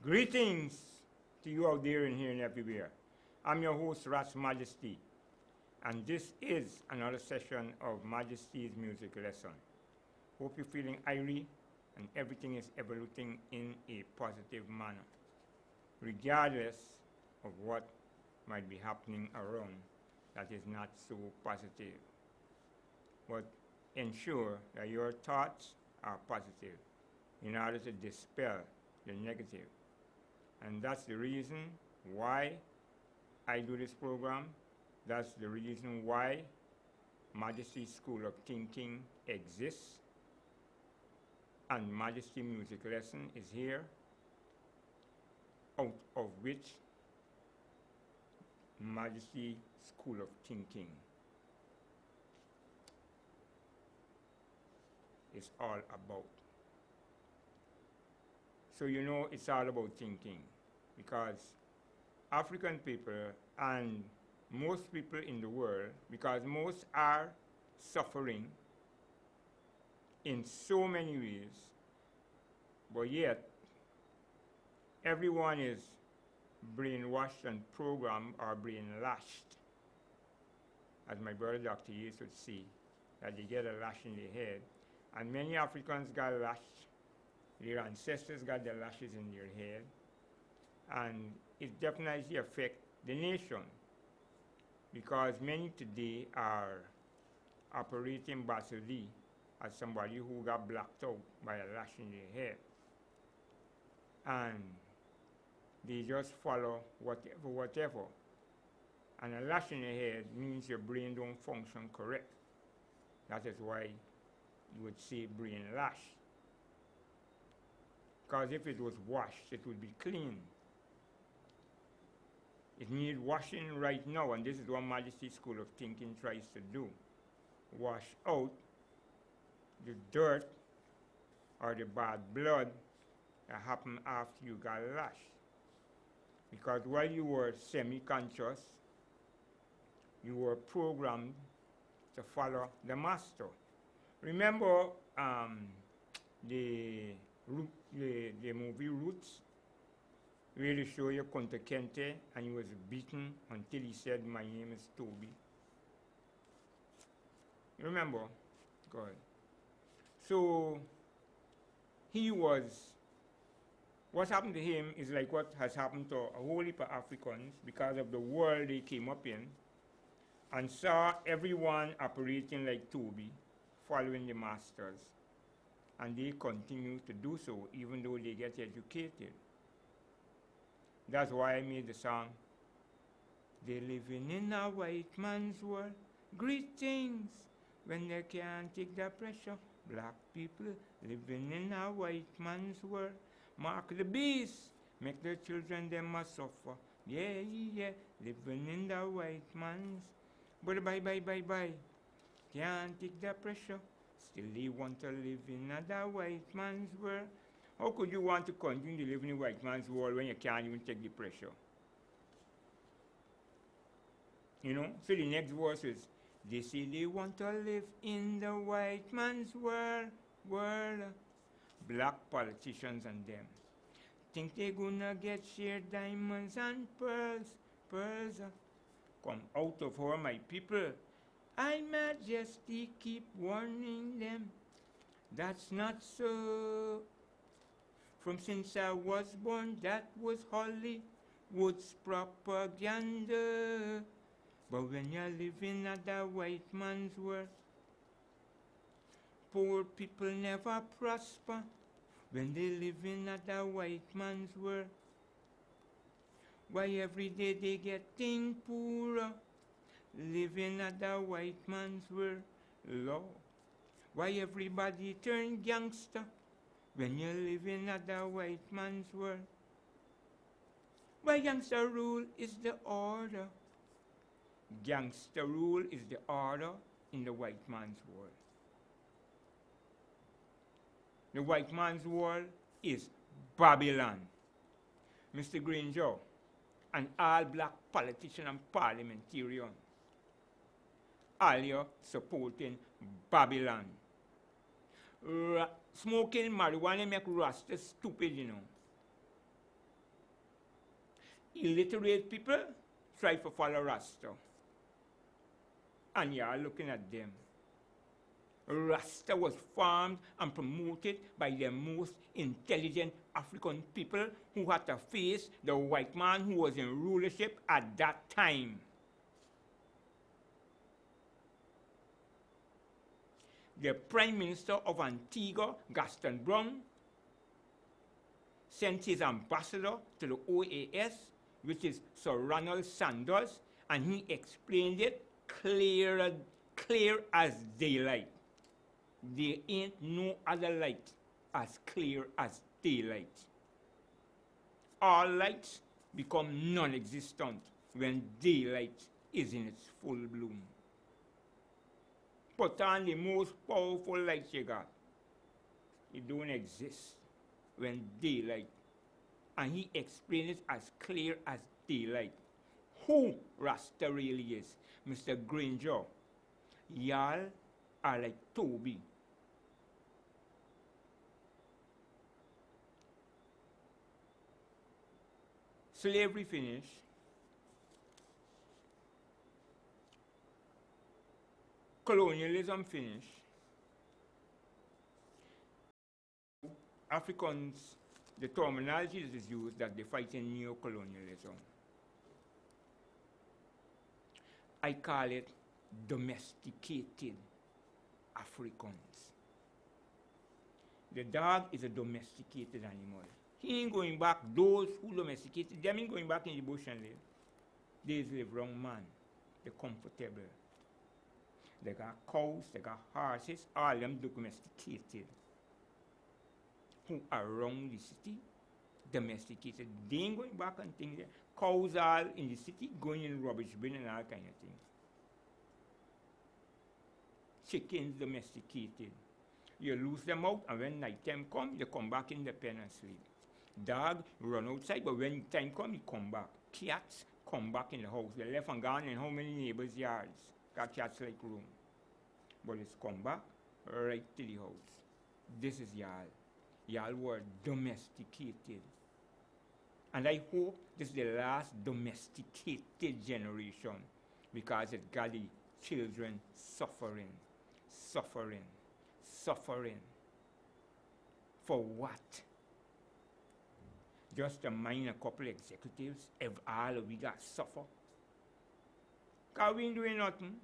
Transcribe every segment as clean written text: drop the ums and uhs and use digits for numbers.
Greetings to you out there and here and everywhere. I'm your host, Majesty, and this is another session of Majesty's music lesson. Hope you're feeling irie and everything is evolving in a positive manner, regardless of what might be happening around that is not so positive. But ensure that your thoughts are positive in order to dispel the negative. And that's the reason why I do this program. That's the reason why Majesty School of Thinking exists. And Majesty Music Lesson is here, out of which Majesty School of Thinking is all about. So you know it's all about thinking, because African people and most people in the world, because most are suffering in so many ways, but yet everyone is brainwashed and programmed or brainlashed, as my brother Dr. Yates would say, that they get a lash in their head. And many Africans got lashed. Their ancestors got their lashes in their head, and it definitely affects the nation, because many today are operating basically as somebody who got blacked out by a lash in their head, and they just follow whatever. And a lash in the head means your brain don't function correct. That is why you would say brain lash. Because if it was washed, it would be clean. It needs washing right now, and this is what Majesty School of Thinking tries to do. Wash out the dirt or the bad blood that happened after you got lashed. Because while you were semi-conscious, you were programmed to follow the master. Remember the movie Roots, where they show you Kunta Kinte and he was beaten until he said, "My name is Toby." You remember? Go ahead. So what happened to him is like what has happened to a whole heap of Africans, because of the world they came up in and saw everyone operating like Toby, following the masters. And they continue to do so even though they get educated. That's why I made the song, "They living in a white man's world, greetings when they can't take the pressure. Black people living in a white man's world, mark the beast, make the children them must suffer. Yeah, yeah, living in the white man's, but bye, can't take the pressure. Still they want to live in another white man's world." How could you want to continue to live in a white man's world when you can't even take the pressure? You know? So the next verse is, "They say they want to live in the white man's world. Black politicians and them think they're gonna get shared diamonds and pearls. Come out of her, my people. I Majesty keep warning them. That's not so. From since I was born, that was Hollywood's propaganda. But when you're living at the white man's world, poor people never prosper when they living at the white man's world. Why every day they getting poorer, living at the white man's world, Lord. Why everybody turn gangster when you're living at the white man's world? Why gangster rule is the order. Gangster rule is the order in the white man's world. The white man's world is Babylon. Mr. Granger and all black politicians and parliamentarians, all you supporting Babylon. Smoking marijuana make Rasta stupid, you know. illiterate people try to follow Rasta. And you are looking at them. Rasta was formed and promoted by the most intelligent African people who had to face the white man who was in rulership at that time. The Prime Minister of Antigua, Gaston Brown, sent his ambassador to the OAS, which is Sir Ronald Sanders, and he explained it clear as daylight. There ain't no other light as clear as daylight. All lights become non-existent when daylight is in its full bloom. Put on the most powerful light you got. It don't exist when daylight. And he explained it as clear as daylight. Who Rasta really is. Mr. Granger, y'all are like Toby. Slavery finished. Colonialism finished. Africans, the terminology that is used that they fight in neo-colonialism. I call it domesticated Africans. The dog is a domesticated animal. He ain't going back. Those who domesticated them ain't going back in the bush and live. They live wrong man. They're comfortable. They got cows, they got horses, all them domesticated. Who are around the city, domesticated. They ain't going back and things there. Cows are in the city, going in rubbish bin and all kind of things. Chickens domesticated. You lose them out, and when night time comes, they come back in the pen and sleep. Dog run outside, but when time comes, he come back. Cats come back in the house. They left and gone in how many neighbors' yards? Got cats like room. But it's come back right to the house. This is y'all. Y'all were domesticated. And I hope this is the last domesticated generation, because it got the children suffering. For what? Just to mind a couple executives, if all of we got suffer. Because we ain't doing nothing.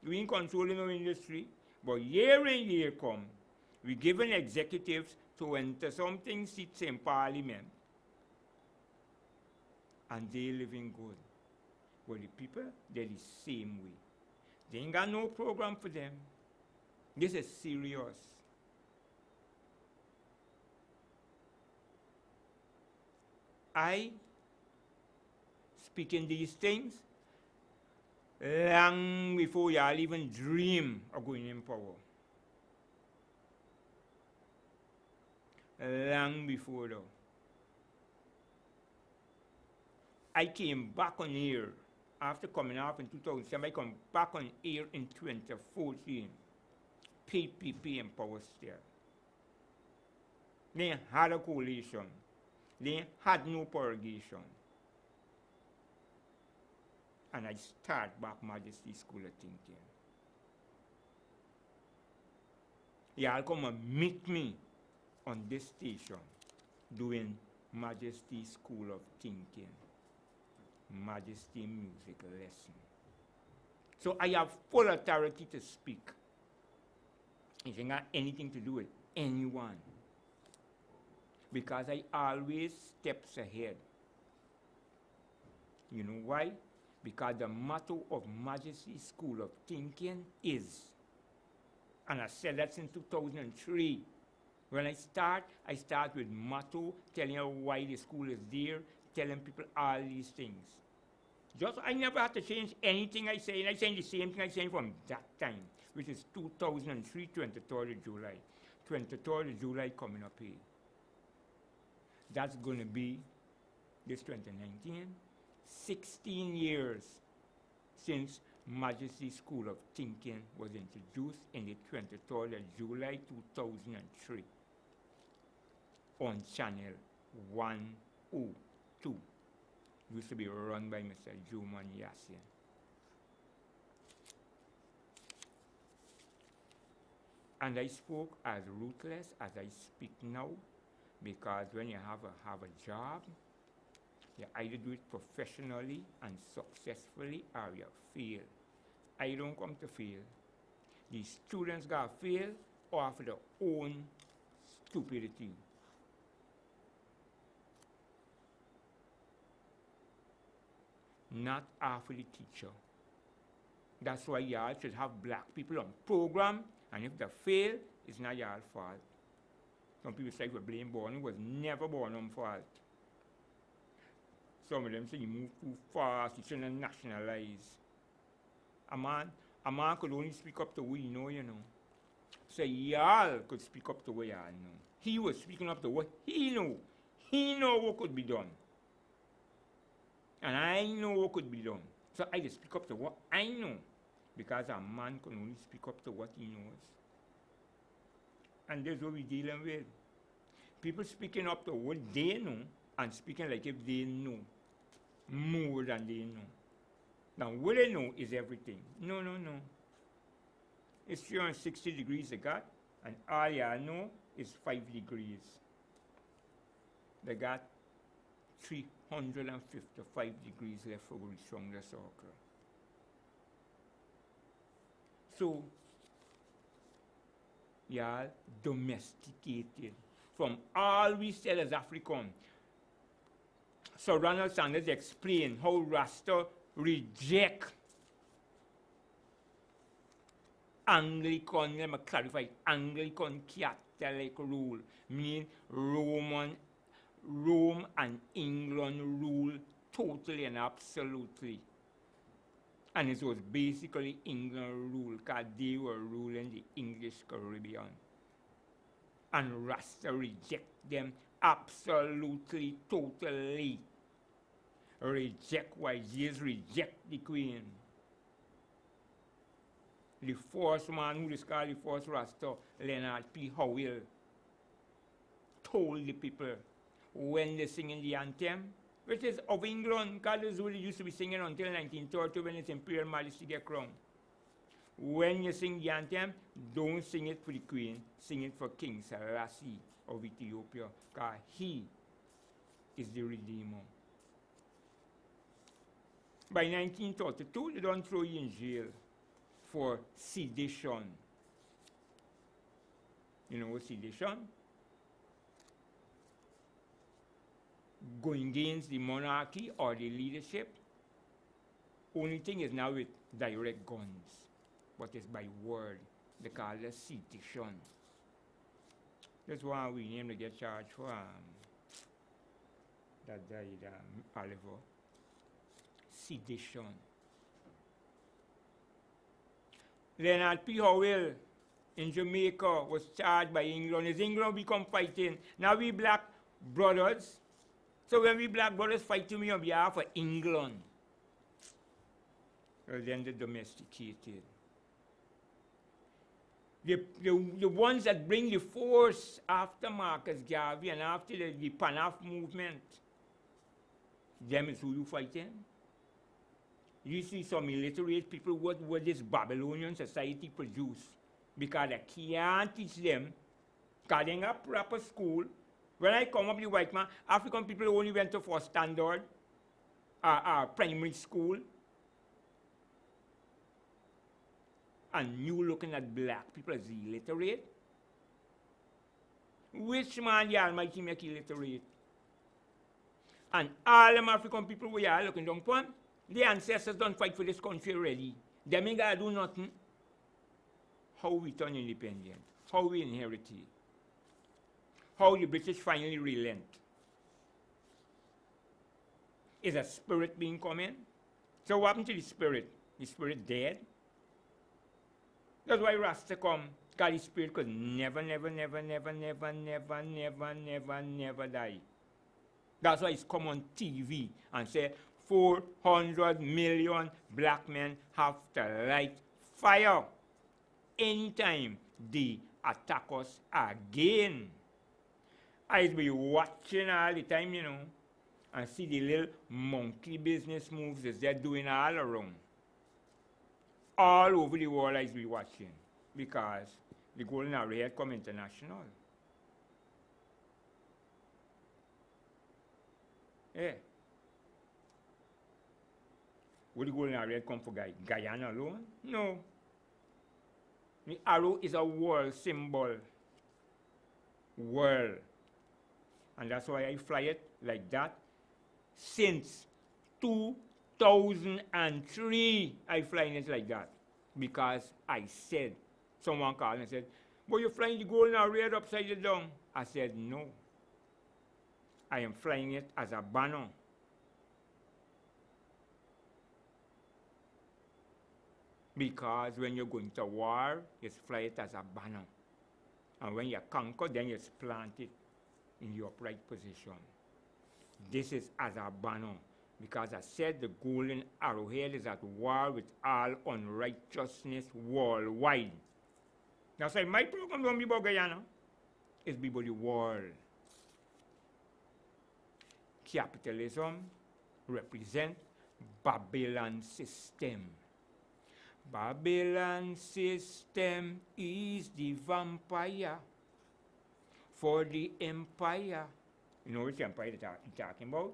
We ain't controlling our industry. But year in year come, we giving executives to enter something seats in parliament. And they living good. But the people, they're the same way. They ain't got no program for them. This is serious. I speaking these things long before y'all even dream of going in power. Long before though. I came back on air after coming off in 2007. I come back on air in 2014. PPP and power still. They had a coalition. They had no purgation. And I start back Majesty School of Thinking. Y'all come and meet me on this station doing Majesty School of Thinking. Majesty music lesson. So I have full authority to speak. It ain't got anything to do with anyone. Because I always steps ahead. You know why? Because the motto of Majesty School of Thinking is, and I said that since 2003. When I start with motto, telling you why the school is there, telling people all these things. Just, I never had to change anything I say, and I say the same thing I say from that time, which is 2003, 23rd of July. 23rd of July coming up here. That's going to be this 2019, 16 years since Majesty School of Thinking was introduced in the 23rd of July 2003 on channel 102. used to be run by Mr. Juman Yassian. And I spoke as ruthless as I speak now, because when you have a job, you either do it professionally and successfully or you fail. I don't come to fail. The students got fail off of their own stupidity. Not half of the teacher. That's why y'all should have black people on program, and if they fail, it's not y'all fault. Some people say we blame Born, it was never Born on fault. Some of them say you move too fast, you shouldn't nationalize. A man could only speak up to what he know, you know. So y'all could speak up to what y'all know. He was speaking up to what he know. He know what could be done. And I know what could be done. So I just speak up to what I know. Because a man can only speak up to what he knows. And that's what we're dealing with. People speaking up to what they know and speaking like if they know more than they know. Now, what they know is everything. No. It's 360 degrees they got, and all y'all know is 5 degrees. They got 355 degrees left for reach from the circle. So, y'all domesticated from all we said as African. So Ronald Sanders explained how Rasta reject Anglican, let me clarify, Anglican Catholic rule, meaning Rome and England rule totally and absolutely. And it was basically England rule, because they were ruling the English Caribbean. And Rasta reject them absolutely, totally. Reject why Jesus reject the Queen. The first man who is called the first Rasta, Leonard P. Howell, told the people when they singing the anthem, which is of England, because this is what they used to be singing until 1930 when its Imperial Majesty get crowned. When you sing the anthem, don't sing it for the Queen, sing it for King Selassie of Ethiopia, because he is the Redeemer. By 1932, they don't throw you in jail for sedition. You know what sedition? Going against the monarchy or the leadership. Only thing is now with direct guns, but it's by word. They call it sedition. That's why we name to get charged for that died, Oliver. Sedition. Leonard P. Howell in Jamaica was charged by England. As England become fighting, now we black brothers. So when we black brothers fighting me on behalf of England, well, then they're domesticated. The ones that bring the force after Marcus Garvey and after the Pan-Af movement, them is who you fighting. You see some illiterate people what this Babylonian society produce because they can't teach them, because they have proper school. When I come up with the white man, African people only went to first standard, primary school. And you looking at black people as illiterate? Which man the Almighty make illiterate? And all them African people we are looking down upon, the ancestors don't fight for this country already. They ain't gonna do nothing. How we turn independent? How we inherit it? How the British finally relent? Is a spirit being coming? So what happened to the spirit? The spirit dead? That's why Rasta come, because the spirit could never die. That's why it's come on TV and say 400 million black men have to light fire anytime they attack us again. I'll be watching all the time, you know. and see the little monkey business moves that they're doing all around. All over the world I be watching because the golden array had come international. Yeah. Would the golden array come for Guyana alone? No. The arrow is a world symbol. World. And that's why I fly it like that. Since 2003, I flying it like that. Because I said, someone called and said, but you're flying the golden array upside down. I said, no. I am flying it as a banner. Because when you're going to war, you fly it as a banner. And when you conquer, then you plant it in the upright position. This is as a banner. Because I said the golden arrowhead is at war with all unrighteousness worldwide. That's why my program don't be about Guyana. It's about the world. Capitalism represents Babylon system. Babylon system is the vampire for the empire. You know which empire they're talking about?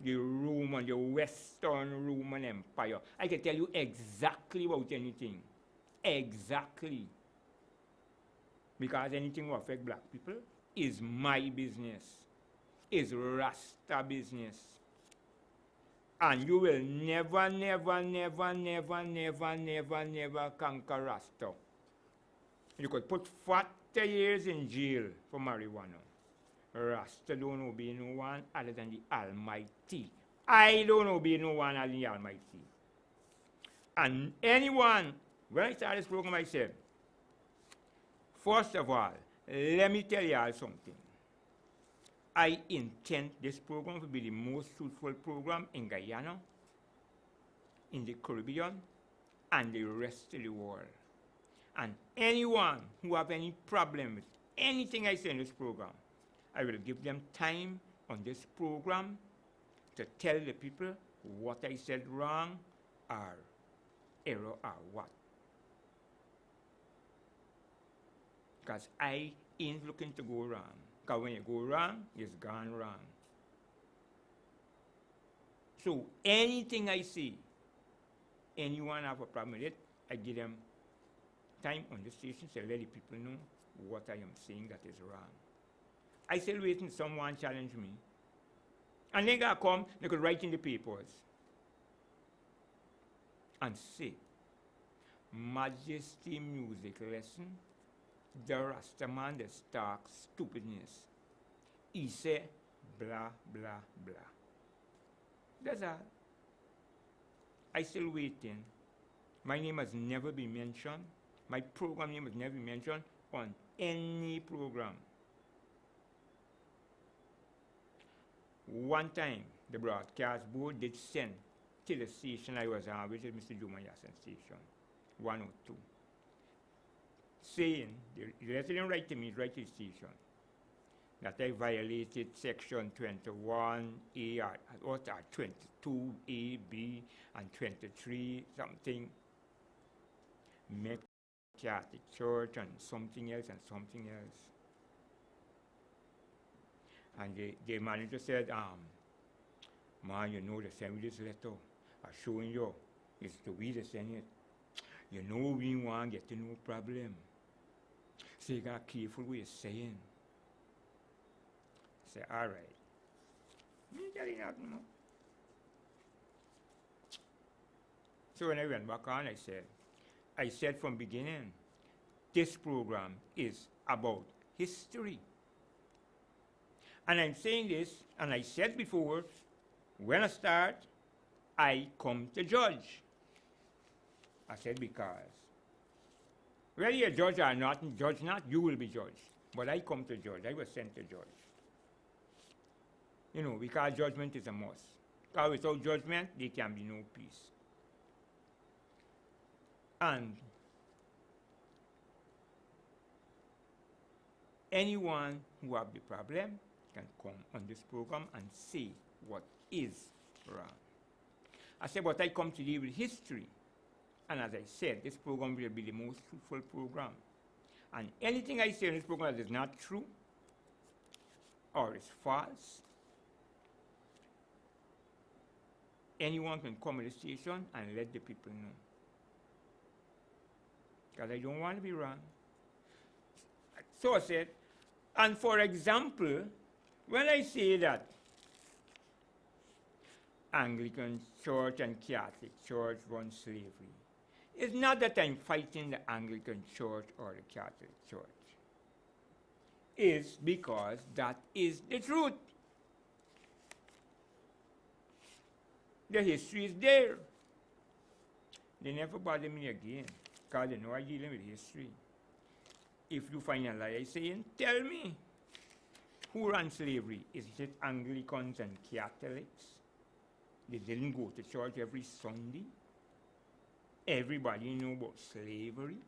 The Roman, the Western Roman Empire. I can tell you exactly about anything. Exactly. Because anything will affect black people is my business. Is Rasta business. And you will never, never, never, never, never, never, never conquer Rasta. You could put 40 years in jail for marijuana. Rasta don't obey no one other than the Almighty. I don't obey no one other than the Almighty. And anyone, when I started this program, I said, first of all, let me tell you all something. I intend this program to be the most fruitful program in Guyana, in the Caribbean, and the rest of the world. And anyone who have any problem with anything I say in this program, I will give them time on this program to tell the people what I said wrong or error or what. Because I ain't looking to go wrong. Because when you go wrong, it's gone wrong. So anything I see, anyone have a problem with it, I give them time on the station to let the people know what I am saying that is wrong. I still waiting someone challenge me. And they gonna come, they could write in the papers and say, Majesty music lesson, the Rastaman that talks stupidness. He say blah, blah, blah. That's all. I still waiting. My name has never been mentioned. My program name has never been mentioned on any program. One time, the broadcast board did send to the station I was on, which is Mr. Juma Yassin station, 102, saying, the resident write to me, write to the station, that I violated section 21A or 22A, B, and 23 something, make Catholic Church and something else and something else. And the manager said, man, you know, they send me this letter. I'm showing you. It's the way they send it. You know we want to get to no problem. So you got to be careful what you're saying. I say, all right. Me telling you nothing, no. So when I went back on, I said from beginning, this program is about history. And I'm saying this, and I said before, when I start, I come to judge. I said because whether you're judge or not, judge not, you will be judged. But I come to judge. I was sent to judge. You know, because judgment is a must. Because without judgment, there can be no peace. And anyone who have the problem, can come on this program and say what is wrong. I said, but I come to deal with history. And as I said, this program will be the most truthful program. And anything I say in this program that is not true or is false, anyone can come to the station and let the people know. Because I don't want to be wrong. So I said, and for example, when I say that Anglican Church and Catholic Church run slavery, it's not that I'm fighting the Anglican Church or the Catholic Church. It's because that is the truth. The history is there. They never bother me again, because they know I'm dealing with history. If you find a lie saying, tell me, who ran slavery? Is it Anglicans and Catholics? They didn't go to church every Sunday. Everybody knew about slavery.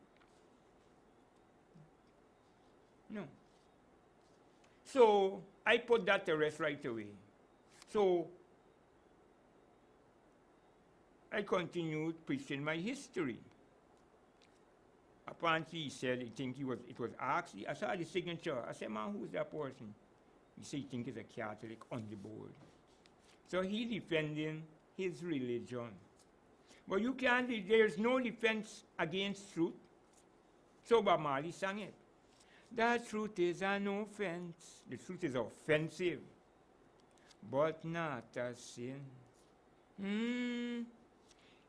No. So I put that to rest right away. So I continued preaching my history. Apparently he said he think it was asked. I saw the signature. I said, man, who's that person? He said he think it's a Catholic on the board. So he defending his religion. But you can't, there's no defense against truth. So Bob Marley sang it. The truth is an offense. The truth is offensive, but not a sin.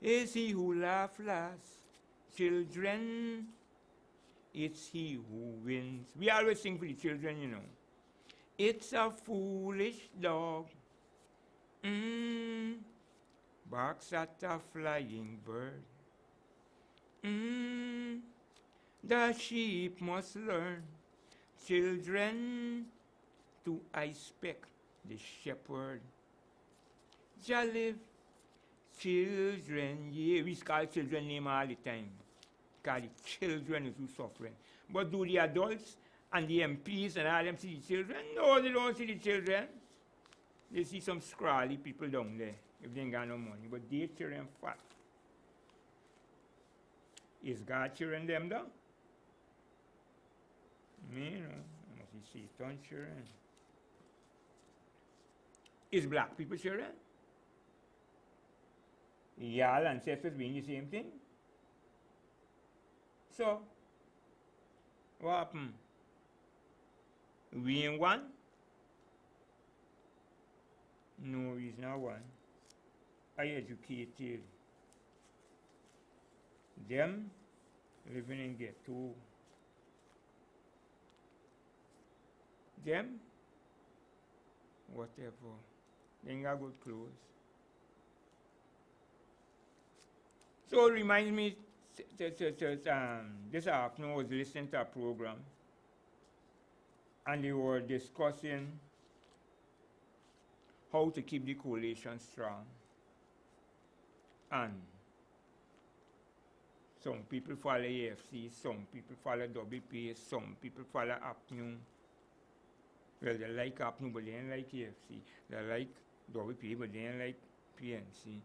Is he who laughs last? Children, it's he who wins. We always sing for the children, you know. It's a foolish dog. Barks at a flying bird. The sheep must learn, children, to expect the shepherd. Jah live, children, yeah. We call children name all the time. Because the children is who suffering. But do the adults and the MPs and all them see the children? No, they don't see the children. They see some scrawly people down there if they ain't got no money. But they children fat. Is God children them down? Me, you know, must be Satan children. Is black people children? Y'all ancestors being the same thing? So, what happened? We ain't one? No, he's not one. I educated. Them living in ghetto. Them, whatever. They ain't got good clothes. So it reminds me, this afternoon I was listening to a program and they were discussing how to keep the coalition strong. And some people follow AFC, some people follow WPA, some people follow APNU. Well, they like APNU, but they don't like AFC. They like WPA, but they don't like PNC.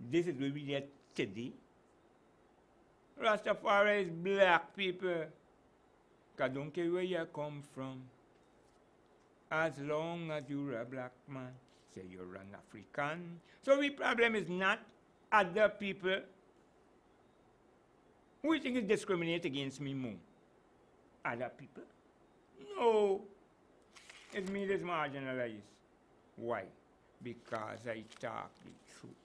This is where we get today. Rastafari is black people. Because don't care where you come from. As long as you're a black man, say you're an African. So the problem is not other people. Who do you think is discriminate against me more? Other people? No. It's me that's marginalized. Why? Because I talk the truth.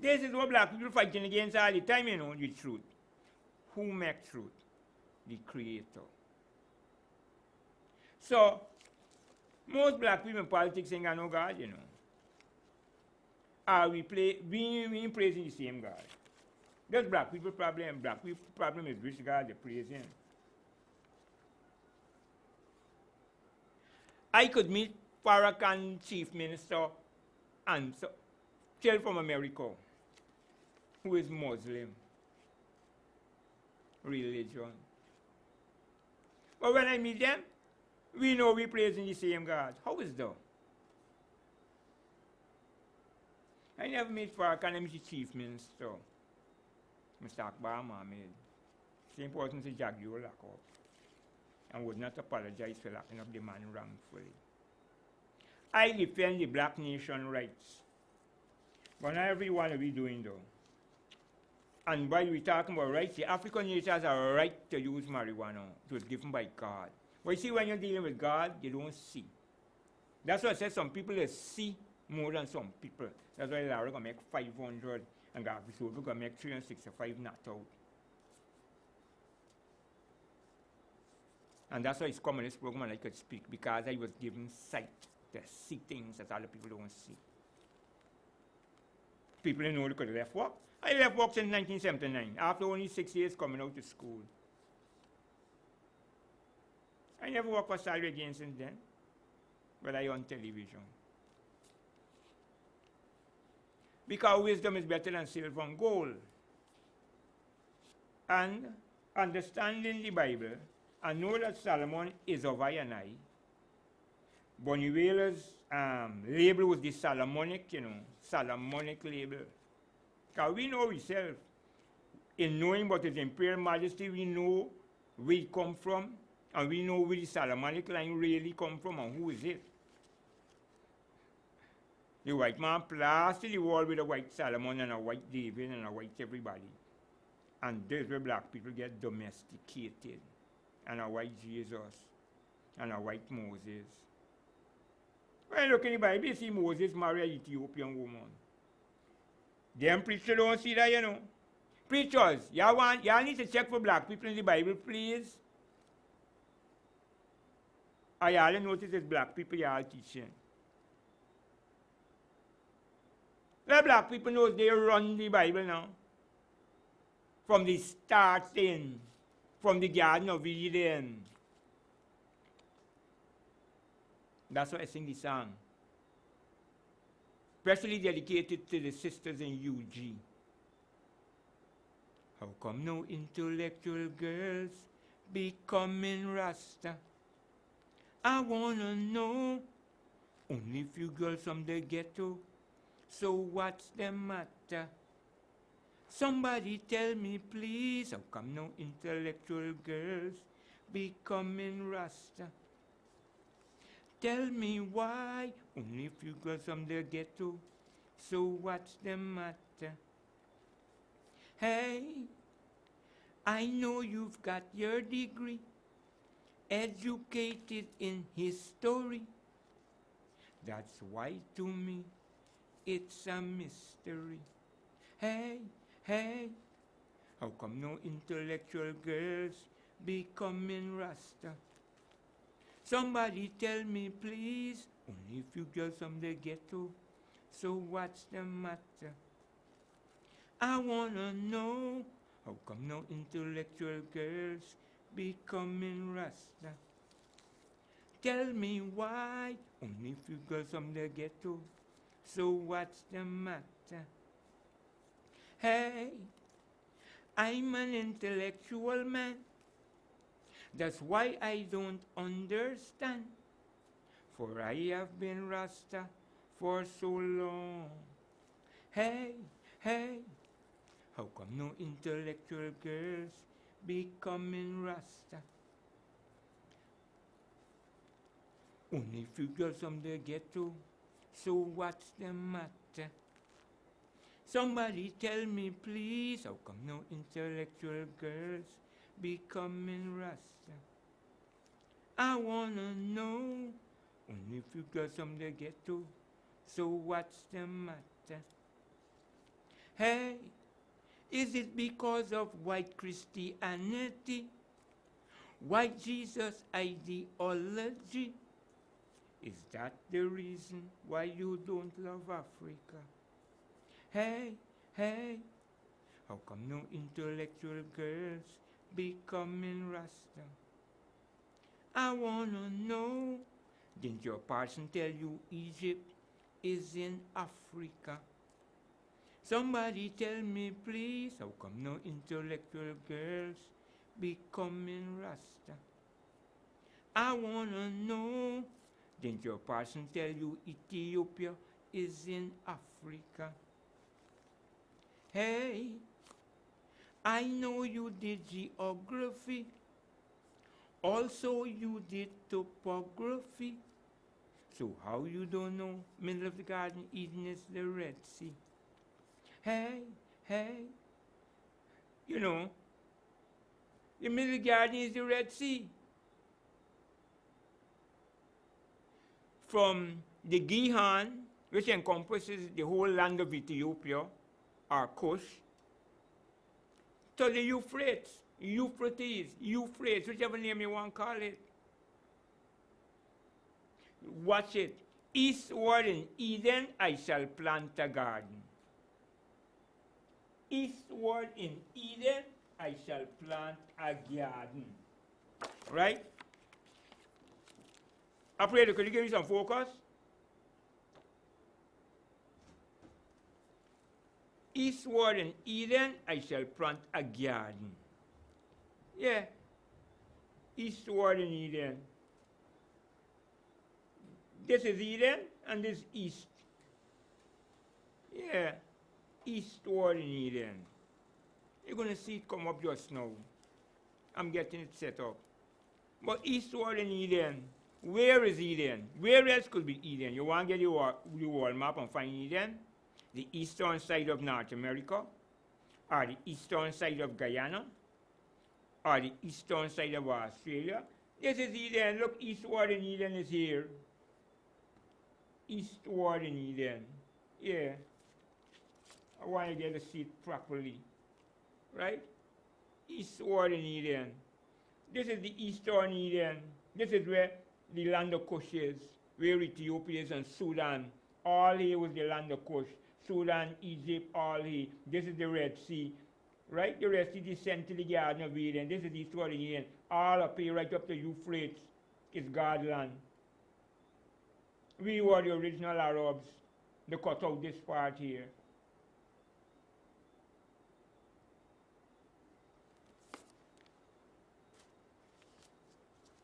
This is what black people fighting against all the time, you know, the truth. Who makes truth? The Creator. So, most black people in politics ain't got no God, you know. We ain't praising the same God. That's black people problem. Black people problem is which God they praising. I could meet Farrakhan chief minister and so, child from America who is Muslim religion. But when I meet them, we know we praising the same God. How is that? I never meet for economic chief minister, Mr. Akbar Mohammed. Same person to Jack you lock up. And would not apologize for locking up the man wrongfully. I defend the black nation rights. But not everyone will be doing though. And while we're talking about rights, the African nation has a right to use marijuana. It was given by God. But you see, when you're dealing with God, you don't see. That's why I said some people see more than some people. That's why Larry gonna make 500 and Garvey Soto gonna make 365 not out. And that's why it's communist program I could speak, because I was given sight to see things that other people don't see. People in know could left work. I left work in 1979, after only 6 years coming out of school. I never worked for salary again since then, but I on television. Because wisdom is better than silver and gold. And understanding the Bible, I know that Solomon is of I and I. Boniwela's label was the Solomonic, Solomonic label. Because we know ourselves, in knowing what is Imperial Majesty, we know where it come from, and we know where the Solomonic line really come from, and who is it. The white man plastered the wall with a white Solomon and a white David and a white everybody. And this where black people get domesticated. And a white Jesus, and a white Moses. When you look in the Bible, you see Moses marry an Ethiopian woman. Them preachers don't see that, Preachers, y'all need to check for black people in the Bible, please. I y'all notice it's black people y'all teaching. The black people know they run the Bible now. From the starting. From the Garden of Eden. That's why I sing the song. Especially dedicated to the sisters in UG. How come no intellectual girls becoming Rasta? I wanna know. Only few girls from the ghetto. So what's the matter? Somebody tell me, please, how come no intellectual girls becoming Rasta? Tell me why, only few girls from the ghetto, so what's the matter? Hey, I know you've got your degree, educated in history. That's why to me, it's a mystery. Hey, how come no intellectual girls becoming Rasta? Somebody tell me, please, only few girls from the ghetto, so what's the matter? I wanna know, how come no intellectual girls becoming Rasta? Tell me why, only few girls from the ghetto, so what's the matter? Hey, I'm an intellectual man. That's why I don't understand. For I have been Rasta for so long. Hey, how come no intellectual girls becoming Rasta? Only few girls from the ghetto, so what's the matter? Somebody tell me, please, how come no intellectual girls becoming Rasta? I wanna know. Only few girls from the ghetto, so what's the matter? Hey, is it because of white Christianity? White Jesus ideology? Is that the reason why you don't love Africa? Hey, how come no intellectual girls becoming Rasta? I wanna know. Didn't your parson tell you Egypt is in Africa? Somebody tell me, please, how come no intellectual girls becoming Rasta? I wanna know. Didn't your person tell you Ethiopia is in Africa? Hey, I know you did geography. Also, you did topography. So how you don't know middle of the Garden Eden is the Red Sea? Hey, hey, you know, the middle of the garden is the Red Sea. From the Gihon, which encompasses the whole land of Ethiopia, or Kush, to the Euphrates, whichever name you want to call it. Watch it. Eastward in Eden, I shall plant a garden. Eastward in Eden, I shall plant a garden. Right? Operator, could you give me some focus? Eastward in Eden, I shall plant a garden. Yeah. Eastward in Eden. This is Eden, and this is east. Yeah. Eastward in Eden. You're going to see it come up just now. I'm getting it set up. But eastward in Eden, where is Eden? Where else could be Eden? You want to get your world map and find Eden? The eastern side of North America, or the eastern side of Guyana, or the eastern side of Australia. This is Eden. Look, eastward in Eden is here. Eastward in Eden. Yeah. I want you to get to see it properly. Right? Eastward in Eden. This is the eastern Eden. This is where the land of Kush is, where Ethiopia is and Sudan. All here was the land of Kush. Sudan, Egypt, all here. This is the Red Sea. Right? The Red Sea descends to the Garden of Eden. This is the eastward in Eden. All up here, right up to Euphrates, is God's land. We were the original Arabs. They cut out this part here.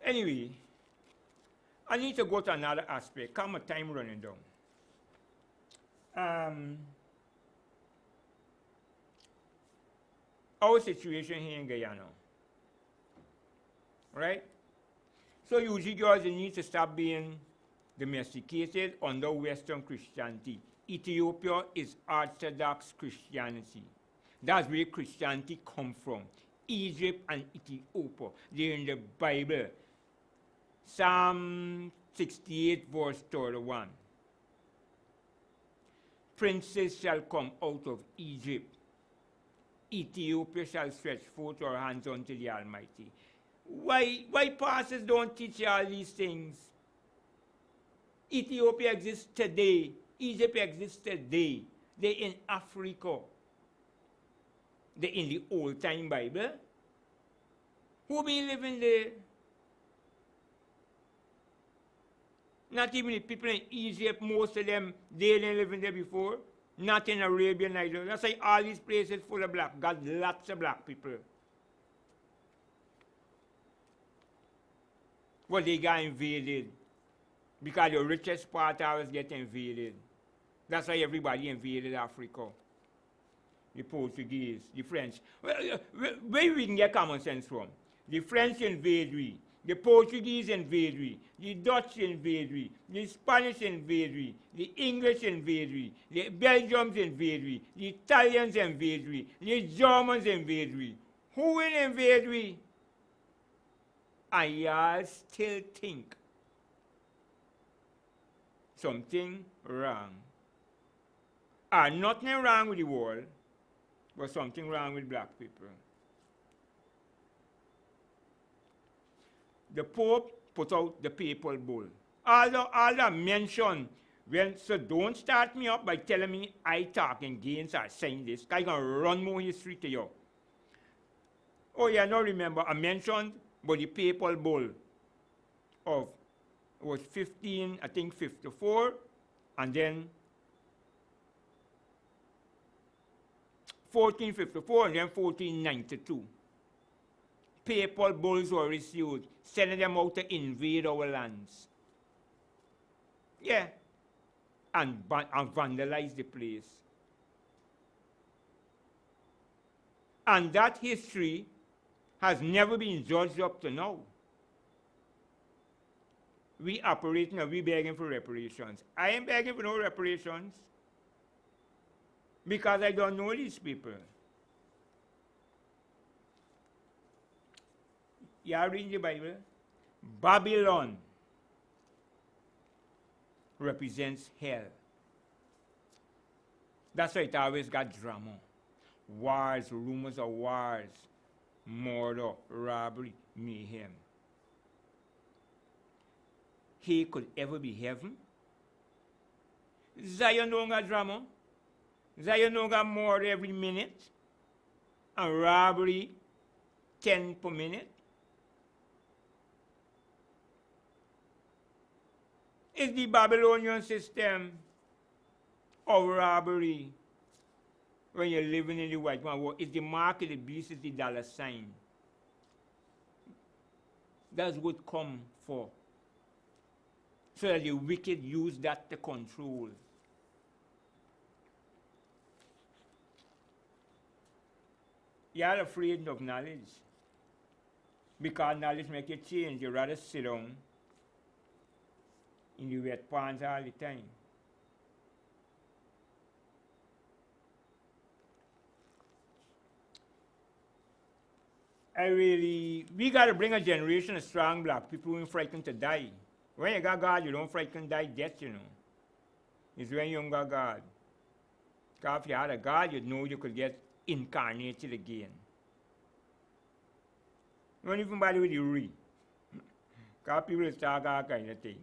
Anyway, I need to go to another aspect. Come my time running down. Our situation here in Guyana. Right? So usually girls, they need to stop being domesticated under Western Christianity. Ethiopia is Orthodox Christianity. That's where Christianity comes from. Egypt and Ethiopia. They're in the Bible. Psalm 68 verse 31. Princes shall come out of Egypt. Ethiopia shall stretch forth her hands unto the Almighty. Why pastors don't teach you all these things? Ethiopia exists today. Egypt exists today. They're in Africa. They're in the old time Bible. Who been living there? Not even the people in Egypt, most of them, they didn't live in there before. Not in Arabian either. That's why all these places full of black. Got lots of black people. Well, they got invaded. Because the richest part always get invaded. That's why everybody invaded Africa. The Portuguese, the French. Where we can get common sense from? The French invade we. The Portuguese invade we. The Dutch invade we. The Spanish invade we. The English invade we. The Belgians invade we. The Italians invade we. The Germans invade we. Who will invade we? And y'all still think something wrong. Nothing wrong with the world, but something wrong with black people. The Pope put out the papal bull. All that mention, so don't start me up by telling me I talk against or saying this. I'm going to run more history to you. Oh yeah, now remember, I mentioned about the papal bull of, it was 54, and then 1454, and then 1492. papal bulls were issued, sending them out to invade our lands. Yeah. And vandalize the place. And that history has never been judged up to now. We operating and we begging for reparations. I ain't begging for no reparations because I don't know these people. You are reading the Bible? Babylon represents hell. That's why it always got drama. Wars, rumors of wars, murder, robbery, mayhem. He could ever be heaven? Zion no got drama. Zion no got murder every minute. And robbery 10 per minute. It's the Babylonian system of robbery when you're living in the white man world. It's the mark of the beast, it's the dollar sign. That's what come for. So that the wicked use that to control. You're afraid of knowledge. Because knowledge makes you change. You rather sit down in the wet pants all the time. We got to bring a generation of strong black people who are frightened to die. When you got God, you don't frighten die death, you know. It's when you don't got God. Because if you had a God, you'd know you could get incarnated again. You don't even bother with the re. Because people talk all kind of thing.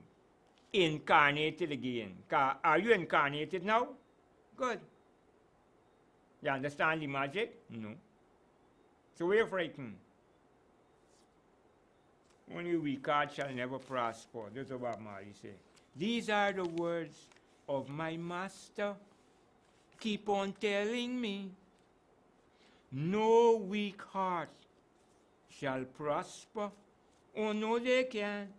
Incarnated again. Are you incarnated now? Good. You understand the magic? No. So we're frightened. Only weak heart shall never prosper. That's what Mary said. These are the words of my master. Keep on telling me. No weak heart shall prosper. Oh no, they can't.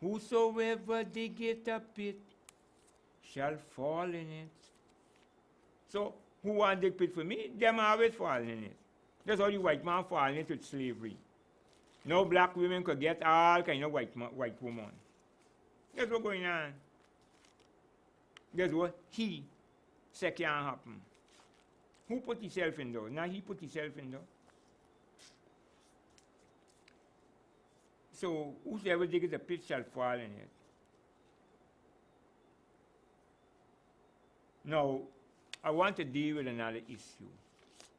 Whosoever diggeth a pit shall fall in it. So, who want dig pit for me? Them always fall in it. That's how the white man fall in it with slavery. No black women could get all kind of white woman. That's what's going on. That's what he said can't happen. Who put himself in there? Now he put himself in there. So whosoever diggeth a pit shall fall in it. Now, I want to deal with another issue.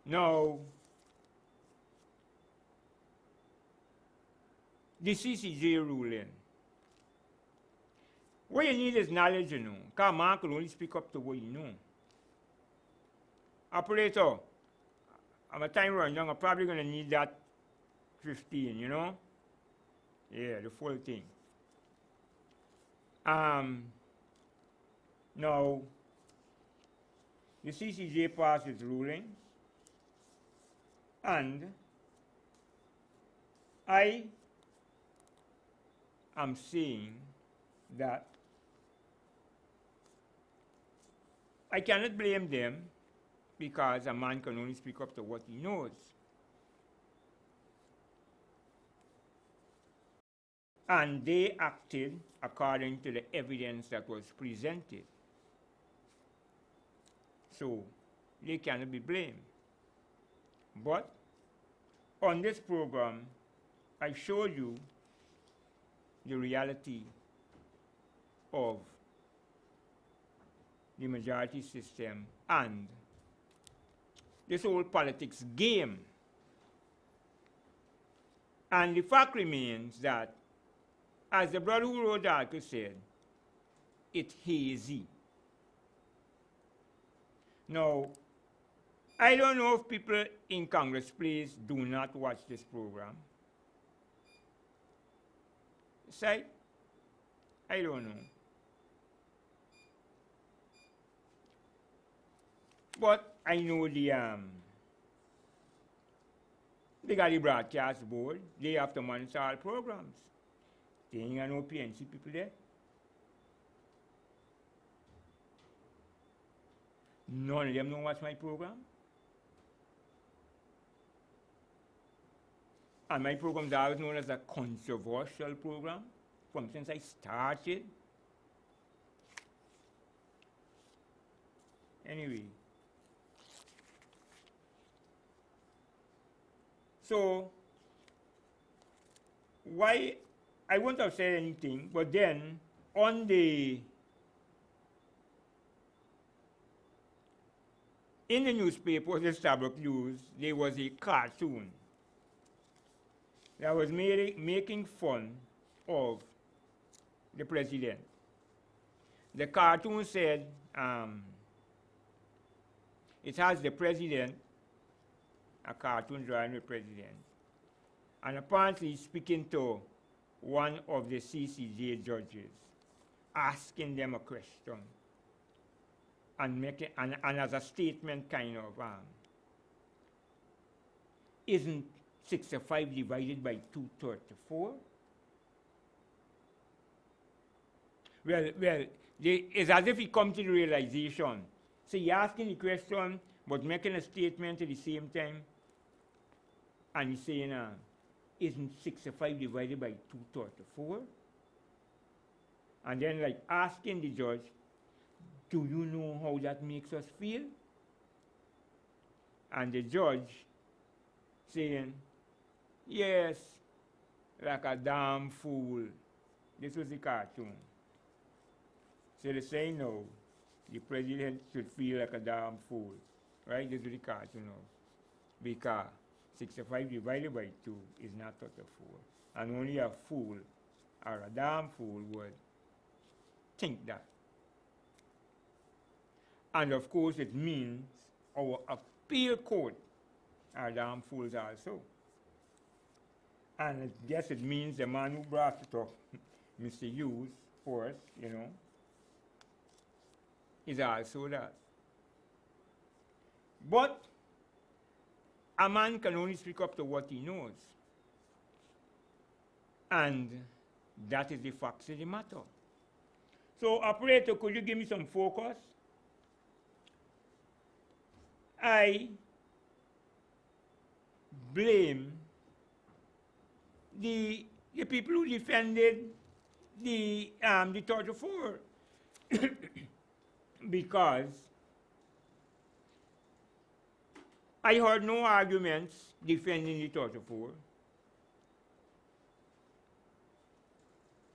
Now, the CCJ ruling. What you need is knowledge, you know. Because man can only speak up to what you know. Operator, I'm a time run young, I'm probably going to need that 15, you know? Yeah, the full thing. Now, the CCJ passed its ruling, and I am saying that I cannot blame them because a man can only speak up to what he knows. And they acted according to the evidence that was presented. So they cannot be blamed. But on this program, I showed you the reality of the majority system and this whole politics game. And the fact remains that, as the brother who wrote the article said, it's hazy. Now, I don't know if people in Congress, please, do not watch this program. Say, I don't know. But I know They got the broadcast board. They have to monitor all programs. They ain't got no PNC people there. None of them know watch my program. And my program is always known as a controversial program from since I started. Anyway. So, why, I wouldn't have said anything, but then on the, in the newspaper, the Starbuck News, there was a cartoon that was making fun of the president. The cartoon said, it has the president, a cartoon drawing the president, and apparently he's speaking to one of the CCJ judges, asking them a question, and making and as a statement kind of, isn't 65 divided by 234? Well, it's as if he comes to the realization. So he's asking the question, but making a statement at the same time, and he's saying, isn't 65 divided by 234? And then like asking the judge, do you know how that makes us feel? And the judge saying, yes, like a damn fool. This was the cartoon. So they're saying no, the president should feel like a damn fool. Right? This is the cartoon now. Because 65 divided by 2 is not 34. And only a fool or a damn fool would think that. And of course it means our appeal court are damn fools also. And I guess it means the man who brought it up, Mr. Hughes, for us, you know, is also that. But a man can only speak up to what he knows. And that is the facts of the matter. So, operator, could you give me some focus? I blame the people who defended the 34 because I heard no arguments defending the 34.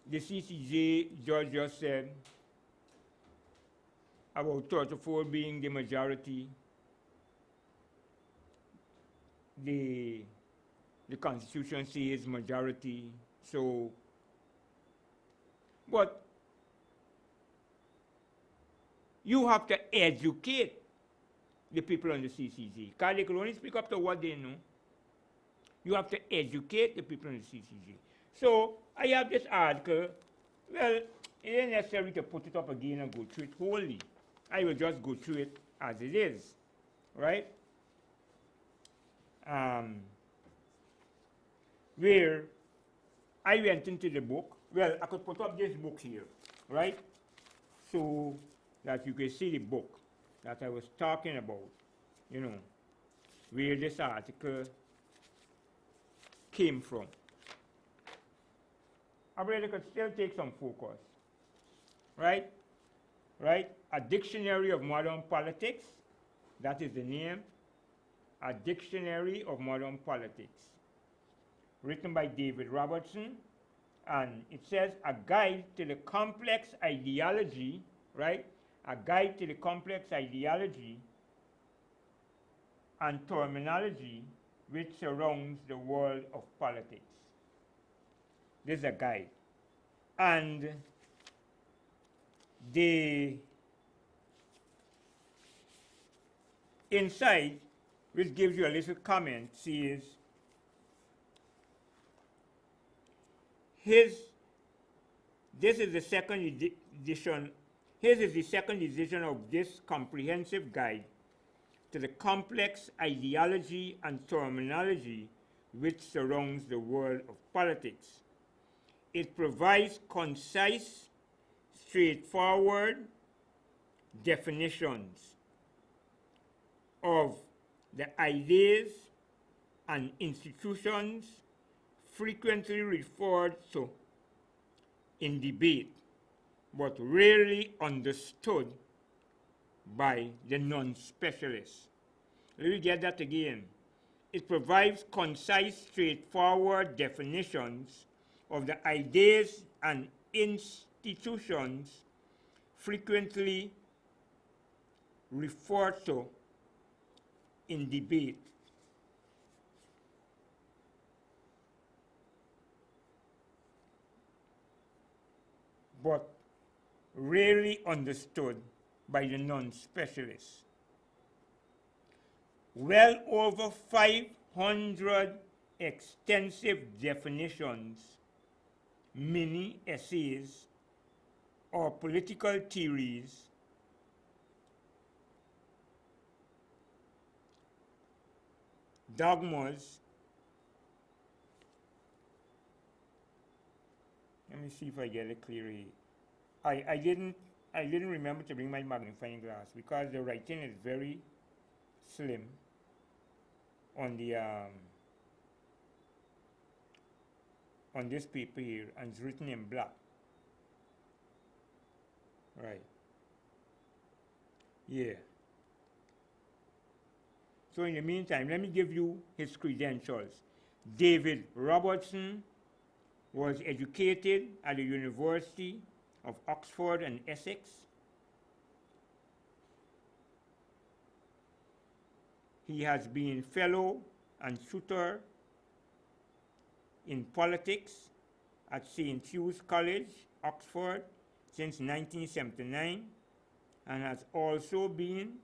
The CCJ judge just said about 34 being the majority. The Constitution says majority, so, but you have to educate the people on the CCJ, because they can only speak up to what they know. You have to educate the people on the CCJ. So, I have this article. Well, it isn't necessary to put it up again and go through it wholly. I will just go through it as it is, right? Where I went into the book. Well, I could put up this book here, right? So that you can see the book that I was talking about, you know, where this article came from. I really could still take some focus, right? Right? A Dictionary of Modern Politics, that is the name. A Dictionary of Modern Politics, written by David Robertson, and it says a guide to the complex ideology, right? A guide to the complex ideology and terminology which surrounds the world of politics. This is a guide. And the inside, which gives you a little comment, says, this is the second edition. His is the second edition of this comprehensive guide to the complex ideology and terminology which surrounds the world of politics. It provides concise, straightforward definitions of the ideas and institutions frequently referred to in debate, but rarely understood by the non-specialists. Let me get that again. It provides concise, straightforward definitions of the ideas and institutions frequently referred to in debate. But rarely understood by the non-specialists. Well over 500 extensive definitions, mini essays, or political theories dogmas. Let me see if I get it clearly. I didn't remember to bring my magnifying glass because the writing is very slim on the on this paper here, and it's written in black. Right. Yeah. So in the meantime, let me give you his credentials. David Robertson was educated at the University of Oxford and Essex. He has been fellow and tutor in politics at St. Hugh's College, Oxford, since 1979, and has also been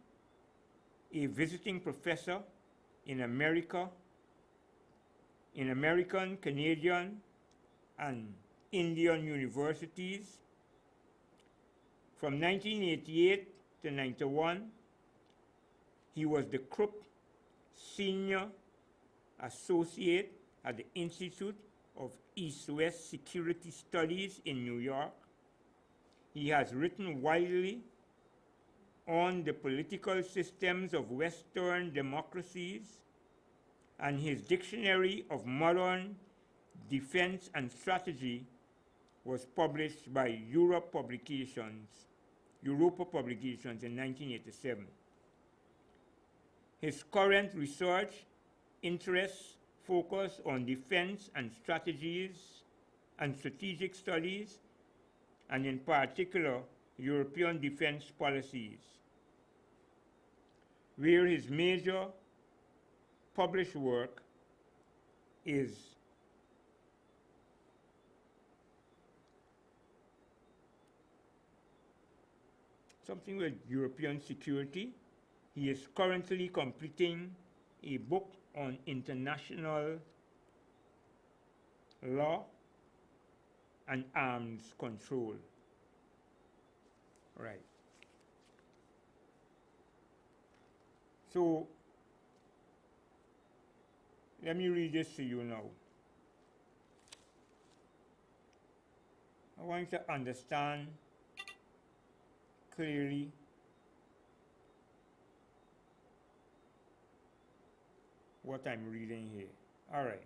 a visiting professor in American, Canadian, and Indian universities. From 1988 to 91, he was the Krupp Senior Associate at the Institute of East-West Security Studies in New York. He has written widely on the political systems of Western democracies, and his Dictionary of Modern Defense and Strategy was published by Europa Publications in 1987. His current research interests focus on defense and strategies and strategic studies, and in particular, European defense policies, where his major published work is something with European security. He is currently completing a book on international law and arms control. Right. So, let me read this to you now. I want you to understand clearly what I'm reading here. All right.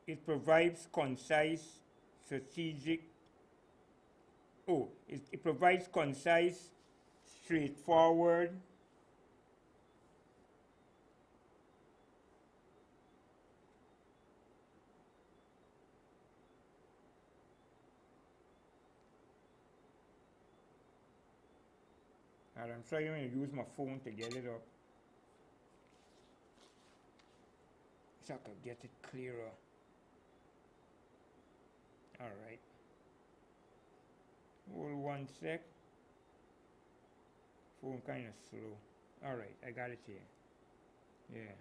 It provides concise, strategic, it provides concise, straightforward, and I'm trying to use my phone to get it up so I can get it clearer. All right. Hold one sec. Phone kind of slow. All right, I got it here. Yeah.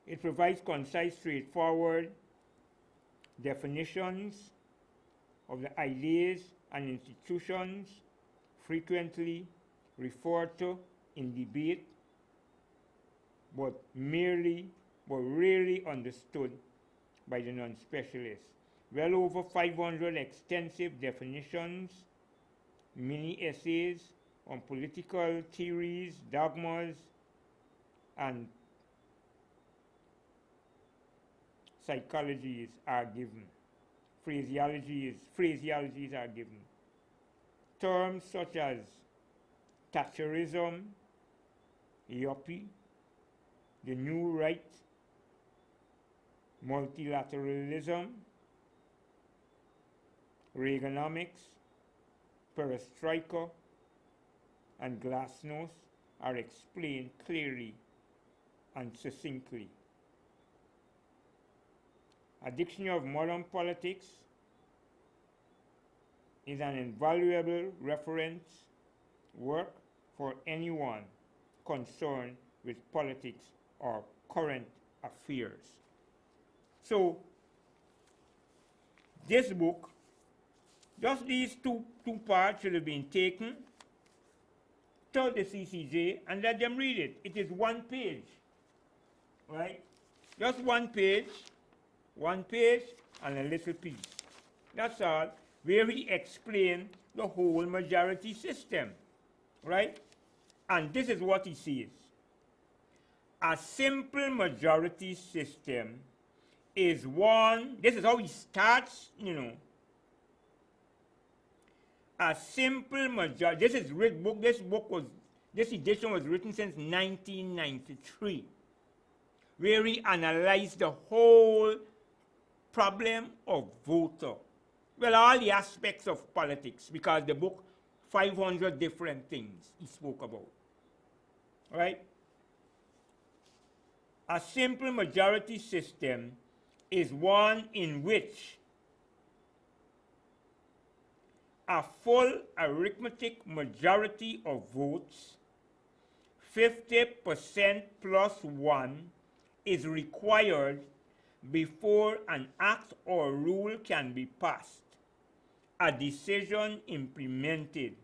It provides concise, straightforward definitions of the ideas and institutions frequently referred to in debate, but rarely understood by the non-specialist. Well over 500 extensive definitions, mini essays on political theories, dogmas, and psychologies are given. Phraseologies are given. Terms such as Thatcherism, yuppie, the new right, multilateralism, Reaganomics, perestroika, and glasnost are explained clearly and succinctly. A Dictionary of Modern Politics is an invaluable reference work for anyone concerned with politics or current affairs. So, this book, just these two parts should have been taken to the CCJ and let them read it. It is one page, right? Just one page and a little piece. That's all, where we explain the whole majority system, right? And this is what he says. A simple majority system is one, this is how he starts, you know. A simple majority, this edition was written since 1993, where he analyzed the whole problem of voter. Well, all the aspects of politics, because the book, 500 different things he spoke about, right? A simple majority system is one in which a full arithmetic majority of votes, 50% plus 1, is required before an act or rule can be passed, a decision implemented,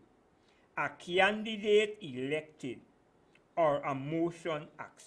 a candidate elected, or a motion accepted.